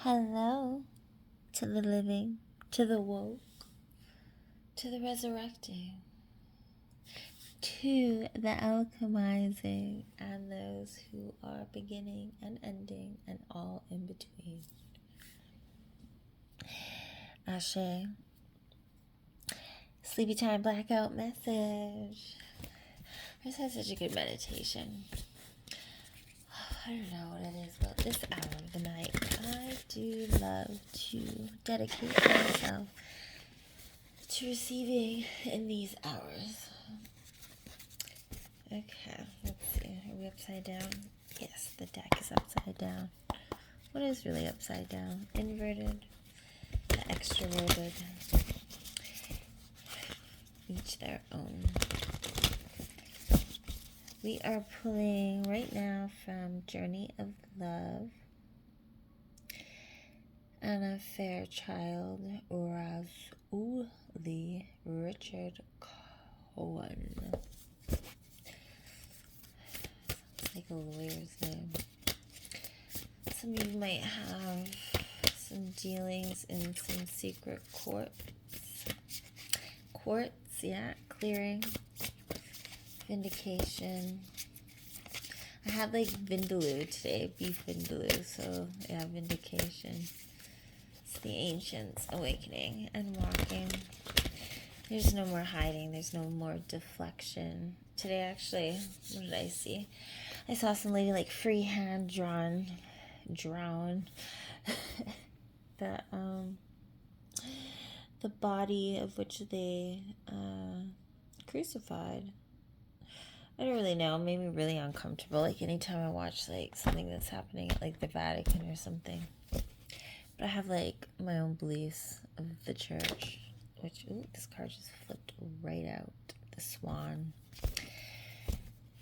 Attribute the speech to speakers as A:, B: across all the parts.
A: Hello to the living, to the woke, to the resurrecting, to the alchemizing, and those who are beginning and ending and all in between. Ashe. Sleepy time blackout message. I just had such a good meditation. I don't know what it is about this hour of the night. I do love to dedicate myself to receiving in these hours. Okay, let's see. Are we upside down? Yes, the deck is upside down. What is really upside down? Inverted, the extroverted. Each their own. We are pulling right now from Journey of Love, Anna Fairchild, Razuli, Richard Cohen. It's like a lawyer's name. Some of you might have some dealings in some secret courts, yeah, clearing. Vindication. I had like vindaloo today, beef vindaloo, so yeah, vindication. It's the ancients awakening and walking. There's no more hiding, there's no more deflection. Today actually, what did I see? I saw some lady like freehand drown the body of which they crucified. I don't really know. It made me really uncomfortable. Like anytime I watch like something that's happening at like the Vatican or something. But I have like my own beliefs of the church. Which, ooh, this card just flipped right out. The swan.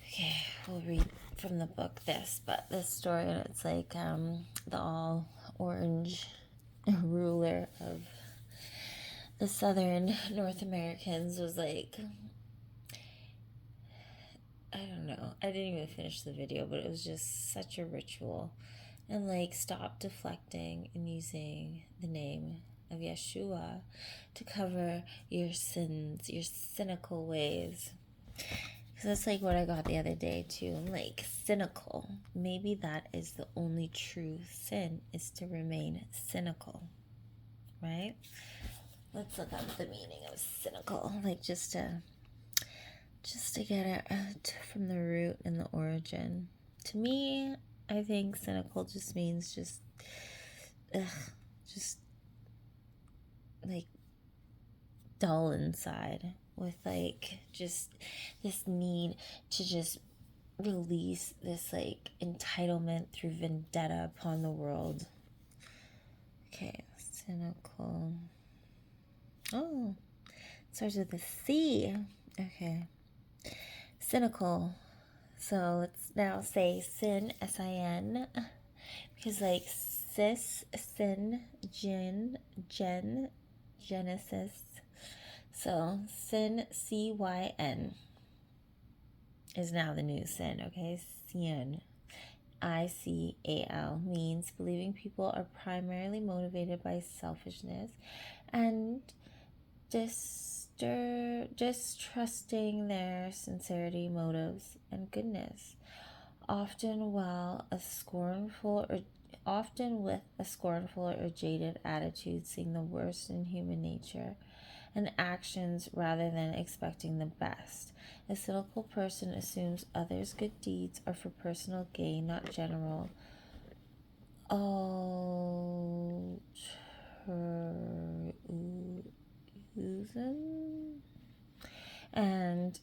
A: Okay, we'll read from the book this. But this story, and it's like the all orange ruler of the southern North Americans was like, I don't know. I didn't even finish the video, but it was just such a ritual. And like, stop deflecting and using the name of Yeshua to cover your sins, your cynical ways. Because that's like what I got the other day too. I'm like, cynical. Maybe that is the only true sin, is to remain cynical. Right? Let's look up the meaning of cynical. Like just to get it from the root and the origin. To me, I think cynical just means just like dull inside, with like just this need to just release this like entitlement through vendetta upon the world. Okay, cynical. Oh, it starts with a C. Okay. Cynical. So let's now say sin, S-I-N, because like cis, sin, gen, Genesis. So sin, C-Y-N, is now the new sin, okay? Sin, I-C-A-L, means believing people are primarily motivated by selfishness and distrusting their sincerity, motives, and goodness, often with a scornful or jaded attitude, seeing the worst in human nature and actions rather than expecting the best. A cynical person assumes others' good deeds are for personal gain, not general altruism, and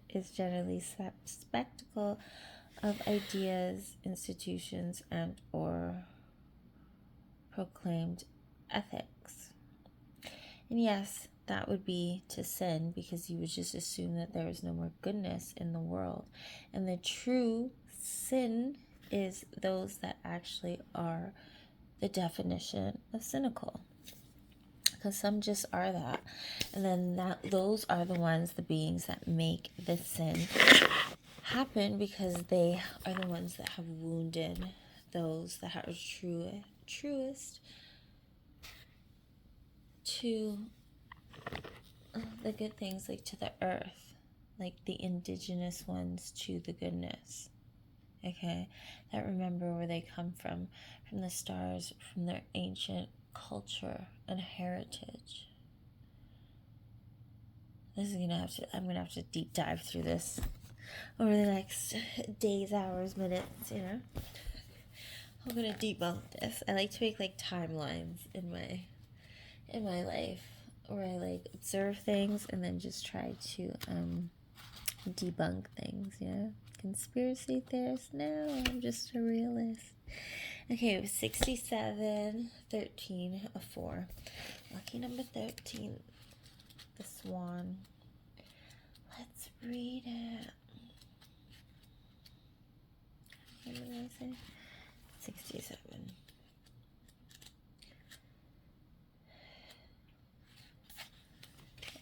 A: is generally skeptical of ideas, institutions, and or proclaimed ethics. And yes, that would be to sin, because you would just assume that there is no more goodness in the world. And the true sin is those that actually are the definition of cynical. Because some just are that. And then those are the ones, the beings that make the sin happen, because they are the ones that have wounded those that are truest to the good things, like to the earth, like the indigenous ones to the goodness, okay, that remember where they come from the stars, from their ancient culture and heritage. I'm gonna have to deep dive through this over the next days, hours, minutes, you know. I'm gonna debunk this. I like to make like timelines in my life, where I like observe things and then just try to debunk things, you know. Conspiracy theorist? No, I'm just a realist. Okay, it was 67, 13, a 4. Lucky number 13, the swan. Let's read it. What did I say? 67.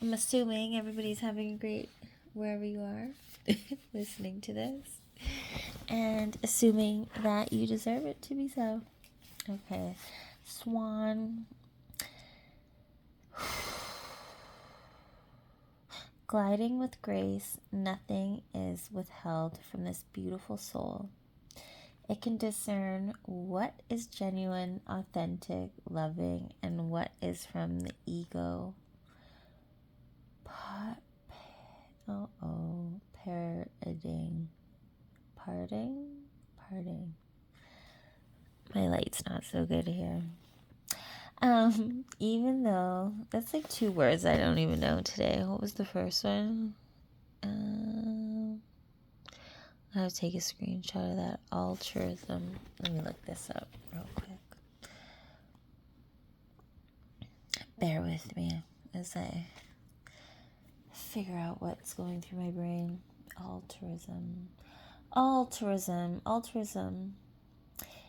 A: I'm assuming everybody's having a great wherever you are listening to this, and assuming that you deserve it to be so. Okay, swan. Gliding with grace, nothing is withheld from this beautiful soul. It can discern what is genuine, authentic, loving, and what is from the ego. Parting. My light's not so good here. Even though that's like 2 words I don't even know today. What was the first one? I'll take a screenshot of that. Altruism. Let me look this up real quick. Bear with me as I figure out what's going through my brain. Altruism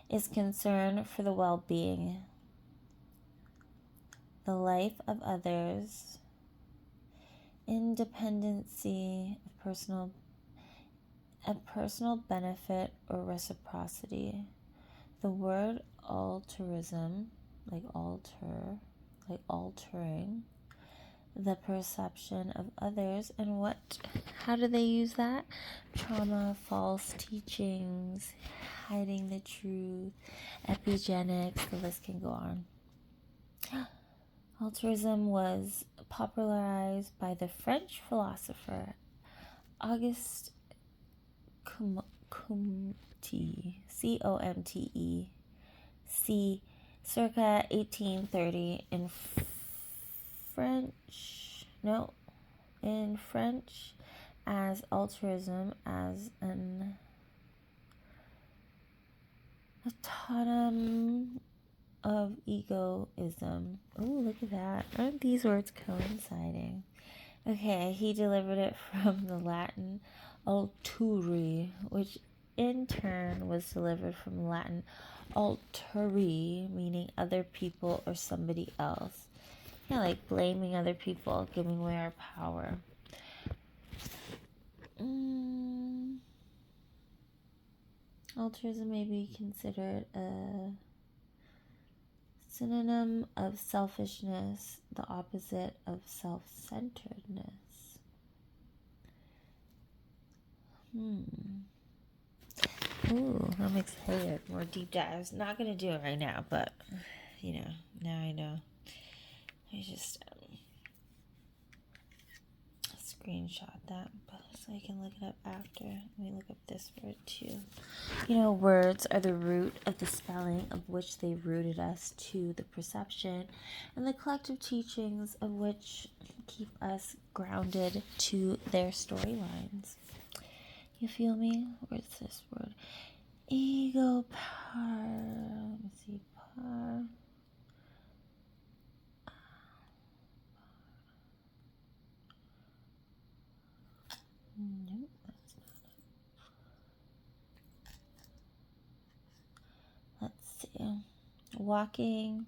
A: is concern for the well-being, the life of others, independency of personal benefit or reciprocity. The word altruism, like altering the perception of others, and how do they use that? Trauma, false teachings, hiding the truth, epigenetics, the list can go on. Altruism was popularized by the French philosopher Auguste Comte, C, circa 1830 in French as altruism as an autonym of egoism. Ooh, look at that. Aren't these words coinciding? Okay, he delivered it from the Latin alturi, which in turn was delivered from Latin alteri, meaning other people or somebody else. Yeah, like blaming other people, giving away our power. Altruism may be considered a synonym of selfishness, the opposite of self-centeredness. Ooh, I'm excited. More deep dives. Not going to do it right now, but, you know, now I know. I just screenshot that so I can look it up after. Let me look up this word too. You know, words are the root of the spelling of which they rooted us to the perception, and the collective teachings of which keep us grounded to their storylines. You feel me? Where's this word? Ego power. Let me see. Power. Nope, that's not it. Let's see. Walking,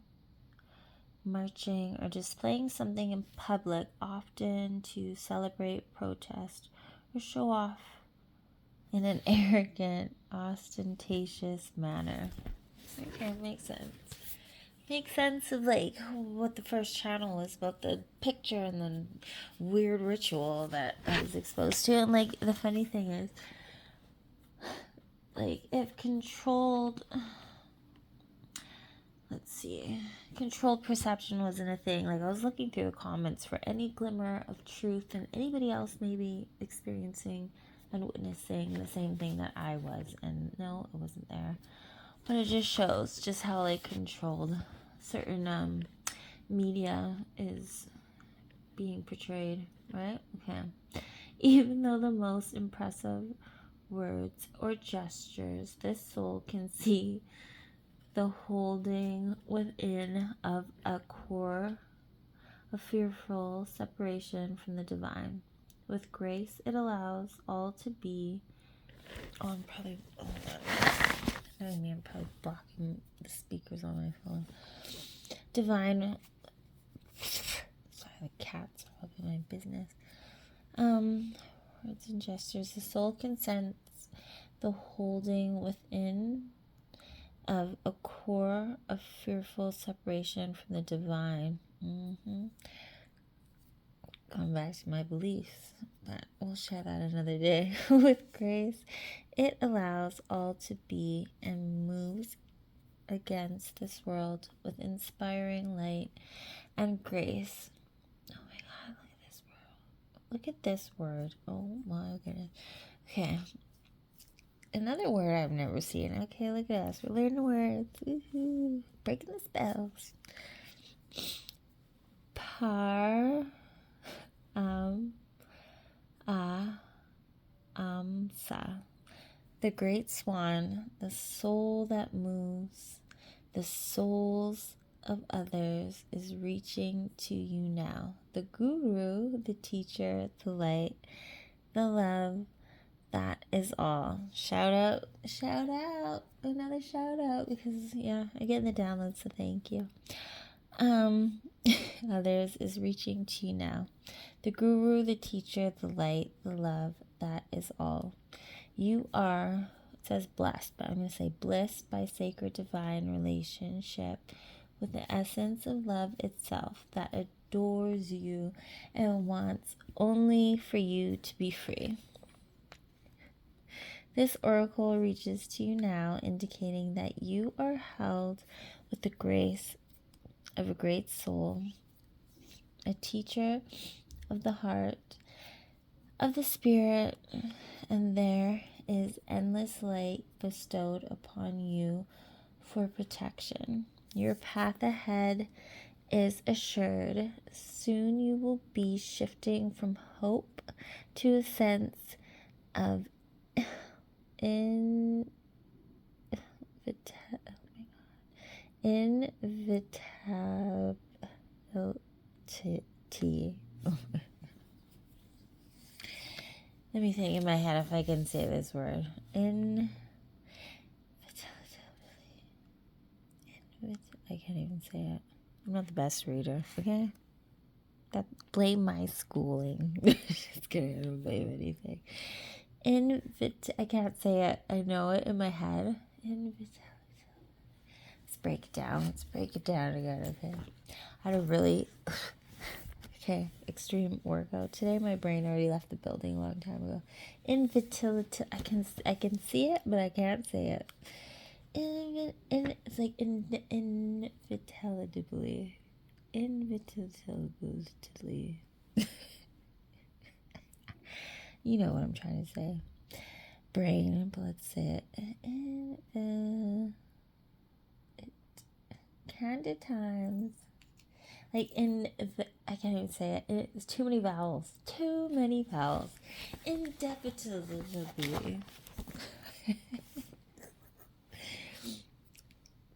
A: marching, or displaying something in public, often to celebrate, protest, or show off in an arrogant, ostentatious manner. Okay, makes sense. make sense of like what the first channel was about, the picture and the weird ritual that I was exposed to. And like the funny thing is, like if controlled perception wasn't a thing, like I was looking through the comments for any glimmer of truth and anybody else maybe experiencing and witnessing the same thing that I was, and no, it wasn't there. But it just shows just how like controlled certain media is being portrayed, right? Okay. Even though the most impressive words or gestures, this soul can see the holding within of a core of fearful separation from the divine. With grace, it allows all to be. Oh, I'm probably. Oh, I'm probably blocking the speakers on my phone. Divine. Sorry, the cats are all in my business. Words and gestures. The soul consents the holding within of a core of fearful separation from the divine. Going back to my beliefs, but we'll share that another day. With grace, it allows all to be and moves against this world with inspiring light and grace. Oh my God, look at this word. Look at this word. Oh my goodness. Okay. Another word I've never seen. Okay, look at us. We're learning words. Woohoo. Breaking the spells. Sa. The great swan, the soul that moves, the souls of others is reaching to you now. The guru, the teacher, the light, the love, that is all. Shout out, another shout out, because yeah, I get the downloads, so thank you. Others is reaching to you now. The guru, the teacher, the light, the love, that is all. You are, it says blessed, but I'm going to say blissed by sacred divine relationship with the essence of love itself that adores you and wants only for you to be free. This oracle reaches to you now, indicating that you are held with the grace of a great soul, a teacher of the heart, of the spirit, and there is endless light bestowed upon you for protection. Your path ahead is assured. Soon you will be shifting from hope to a sense of inevitability. Let me think in my head if I can say this word. Inevitability. I can't even say it. I'm not the best reader, okay? Blame my schooling. Just kidding, I don't blame anything. I can't say it. I know it in my head. Let's break it down again, okay? I had a really extreme workout today. My brain already left the building a long time ago. Infertility. I can see it, but I can't say it. It's like inevitability. Inevitability. You know what I'm trying to say. Brain, but let's say it. Candid times. Like I can't even say it. It's too many vowels. Inevitability.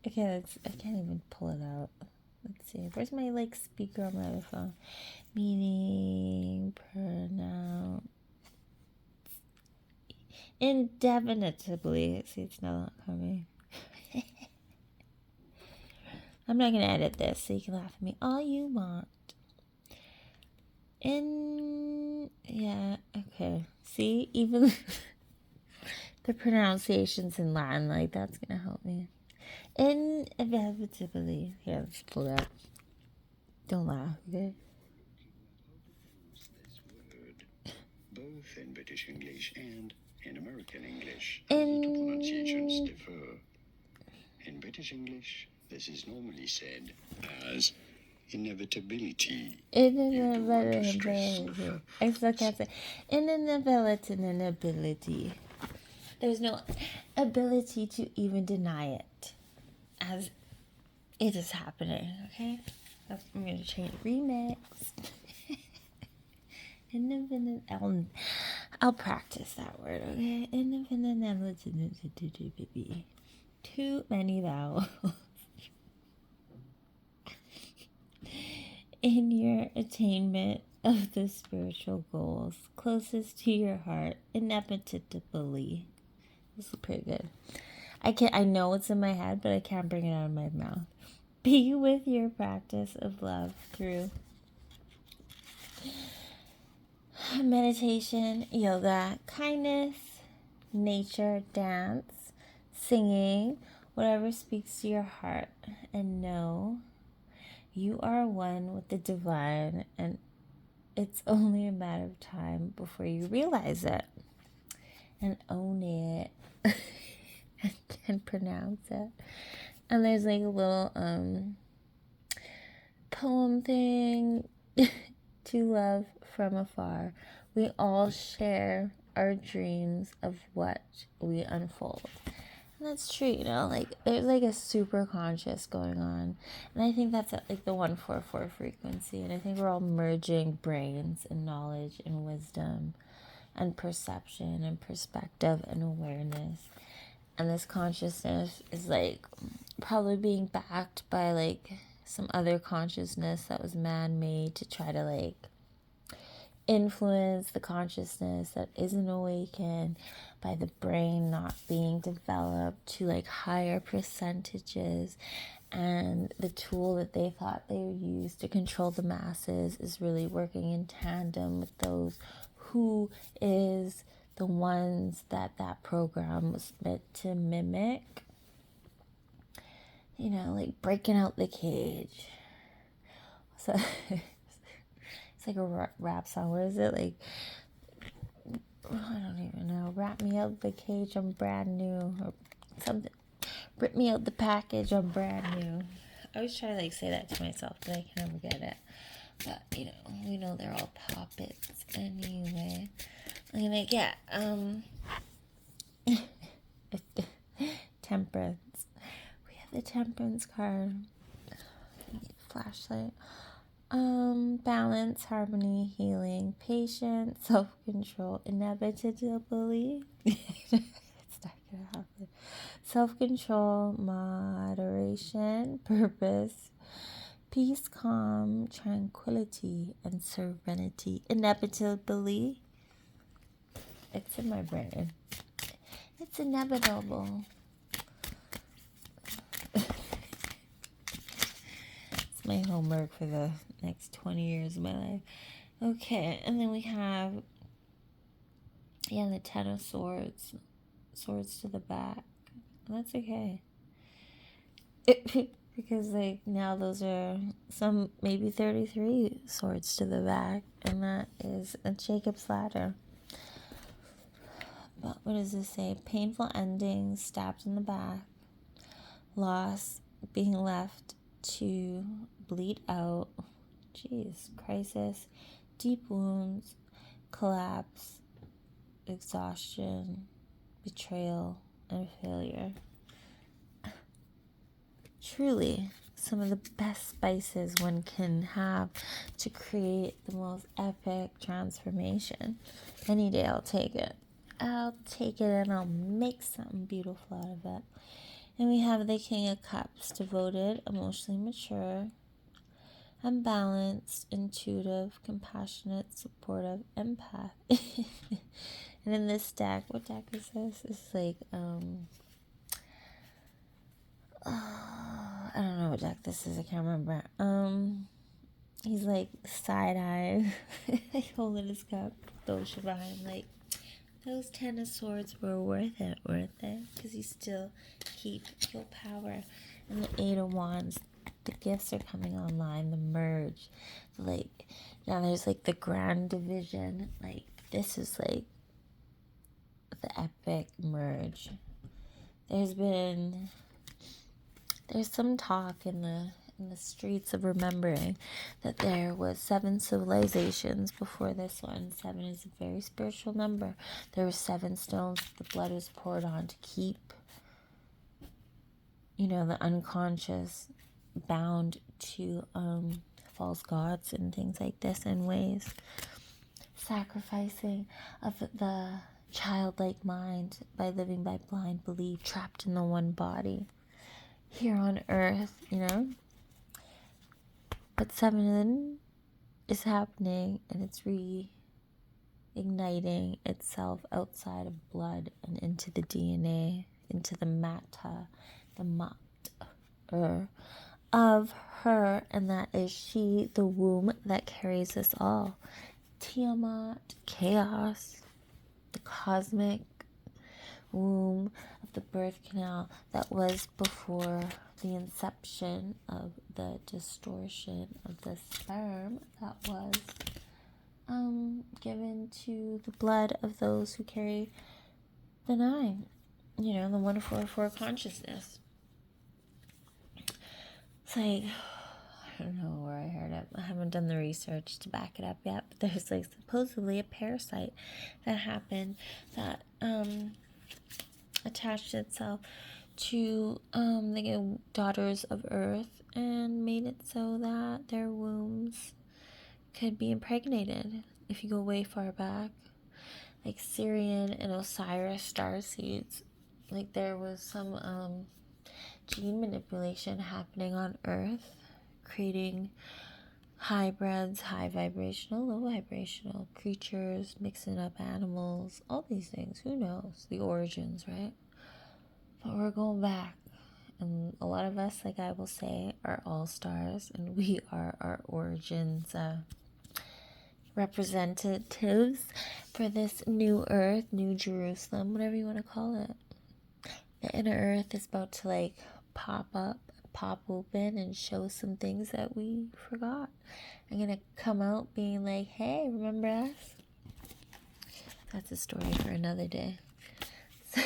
A: Okay, I can't even pull it out. Let's see. Where's my speaker on my other phone? Meaning, pronoun. Indefinitely. See, it's not coming. I'm not going to edit this, so you can laugh at me all you want. Yeah, okay. See, even the pronunciations in Latin, that's going to help me. Inevitability. Here, let's pull that. Don't laugh, okay?
B: Both in British English and in American English. The pronunciations differ. In British English, this is normally said as inevitability.
A: Inevitability. I still can't say inevitability. There's no ability to even deny it as it is happening, okay? I'm going to change remix. I'll practice that word, okay? Too many vowels. In your attainment of the spiritual goals closest to your heart, inevitably. This is pretty good. I know it's in my head, but I can't bring it out of my mouth. Be with your practice of love through meditation, yoga, kindness, nature, dance, singing, whatever speaks to your heart, and know you are one with the divine, and it's only a matter of time before you realize it and own it. I can't pronounce it. And there's like a little poem thing. To love from afar, we all share our dreams of what we unfold. And that's true, you know, like there's like a super conscious going on, and I think that's at like the 144 frequency, and I think we're all merging brains and knowledge and wisdom and perception and perspective and awareness, and this consciousness is like probably being backed by like some other consciousness that was man-made to try to like influence the consciousness that isn't awakened, by the brain not being developed to like higher percentages, and the tool that they thought they would use to control the masses is really working in tandem with those who is the ones that program was meant to mimic, you know, like breaking out the cage. So it's like a rap song. What is it? Like, I don't even know. Wrap me out the cage, I'm brand new. Or something. Rip me out the package, I'm brand new. I always try to like say that to myself, but I can never get it. But, you know, we know they're all puppets anyway. I'm gonna get, temperance. We have the temperance card. Flashlight. Balance, harmony, healing, patience, self-control, inevitability. It's not gonna happen. Self-control, moderation, purpose, peace, calm, tranquility, and serenity. Inevitably. It's in my brain. It's inevitable. It's my homework for the next 20 years of my life. Okay, and then we have, the Ten of Swords. Swords to the back. That's okay. Because, like, now those are some, maybe 33 swords to the back. And that is a Jacob's ladder. But what does this say? Painful endings, stabbed in the back. Loss, being left to bleed out. Jeez. Crisis, deep wounds, collapse, exhaustion, betrayal, and failure. Truly, some of the best spices one can have to create the most epic transformation. Any day I'll take it. I'll take it and I'll make something beautiful out of it. And we have the King of Cups, devoted, emotionally mature, unbalanced, intuitive, compassionate, supportive, empath. And in this deck, what deck is this? It's like, I don't know what deck this is. I can't remember. He's like side-eyed, like holding his cup, Dosha behind, like Those 10 of swords were worth it, because you still keep your power. And the 8 of wands, the gifts are coming online, the merge. Like, now there's like the grand division. Like, this is like the epic merge. There's some talk in the streets of remembering that there was 7 civilizations before this one. 7 is a very spiritual number. There were 7 stones the blood was poured on to keep, the unconscious bound to false gods and things like this in ways. Sacrificing of the childlike mind by living by blind belief, trapped in the one body here on earth, But 7 is happening, and it's reigniting itself outside of blood and into the DNA, into the matter, the matter of her, and that is she, the womb that carries us all. Tiamat, chaos, the cosmic womb of the birth canal that was before the inception of the distortion of the sperm that was given to the blood of those who carry the 9, the 144 consciousness. It's like, I don't know where I heard it. I haven't done the research to back it up yet, but there's like supposedly a parasite that happened that attached itself to the daughters of Earth and made it so that their wombs could be impregnated. If you go way far back, like Syrian and Osiris star seeds, like there was some gene manipulation happening on Earth, creating hybrids, high vibrational, low vibrational creatures, mixing up animals, all these things. Who knows the origins, right? But we're going back, and a lot of us, like I will say, are all stars, and we are our origins representatives for this new earth, new Jerusalem, whatever you want to call it. The inner earth is about to like pop open and show some things that we forgot. I'm gonna come out being like, hey, remember us? That's a story for another day. So,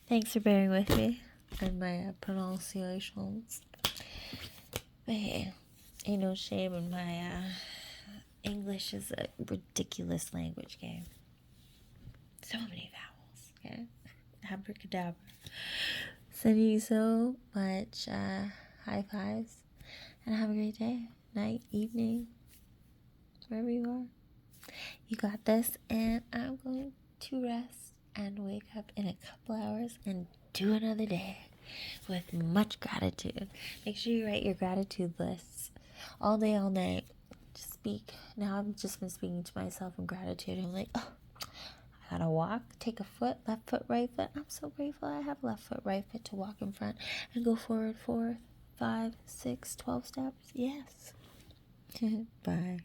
A: thanks for bearing with me and my pronunciations. But hey, ain't no shame in my English is a ridiculous language game. So many vowels, okay? Abracadabra. Sending you so much high fives, and have a great day, night, evening, wherever you are. You got this, and I'm going to rest and wake up in a couple hours and do another day with much gratitude. Make sure you write your gratitude lists all day, all night. Just speak. Now I've just been speaking to myself in gratitude. I'm like, oh, I gotta walk, take a foot, left foot, right foot. I'm so grateful I have left foot, right foot to walk in front and go forward 4, 5, 6, 12 steps. Yes. Bye.